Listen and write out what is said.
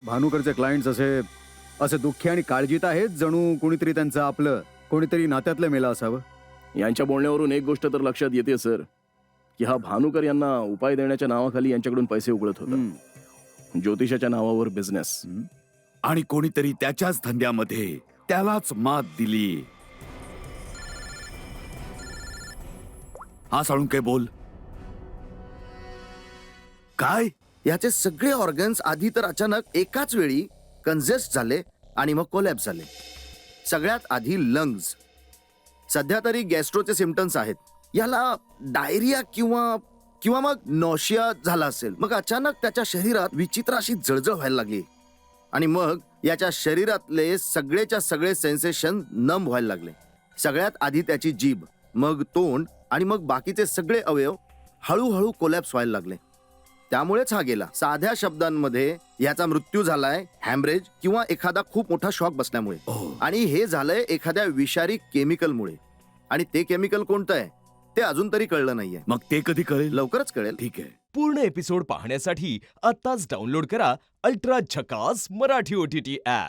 भानुकरचे clients असे असे दुःखी आणि काळजीत आहेत, जणू कोणीतरी त्यांचं आपलं कोणीतरी नात्यातलं मेलं असावं. यांच्या बोलण्यावरून एक गोष्ट तर लक्षात येते सर, की हा भानुकर यांना उपाय देण्याच्या नावाखाली यांच्याकडून पैसे उकळत होता. ज्योतिषाच्या नावावर बिझनेस. आणि कोणीतरी त्याच्याच धंद्यामध्ये त्यालाच मात दिली. हा साळुंके बोल. काय? याचे सगळे ऑर्गन्स आधी तर अचानक एकाच वेळी कंजेस्ट झाले आणि मग कोलॅप्स झाले. सगळ्यात आधी लंग्स. सध्या तरी गॅस्ट्रोचे सिम्पटम्स आहेत. याला डायरिया किंवा किंवा मग नॉशिया झाला असेल. मग अचानक त्याच्या शरीरात विचित्र अशी जळजळ व्हायला लागली आणि मग याच्या शरीरातले सगळेच्या सगळे सेन्सेशन नम व्हायला लागले. सगळ्यात आधी त्याची जीभ, मग तोंड आणि मग बाकीचे सगळे अवयव हळूहळू कोलॅप्स व्हायला लागले. त्यामुळेच हा गेला. साध्या शब्दांमध्ये याचा मृत्यू झालाय हॅमरेज किंवा एखादा खूप मोठा शॉक बसल्यामुळे. आणि हे झालंय एखाद्या विषारी केमिकलमुळे. आणि ते केमिकल कोणतं आहे ते अजून तरी कळलं नाहीये. मग ते कधी कळेल? लवकरच कळेल. ठीक आहे. पूर्ण एपिसोड पाहण्यासाठी आत्ताच डाउनलोड करा अल्ट्रा झकास मराठी OTT ऍप.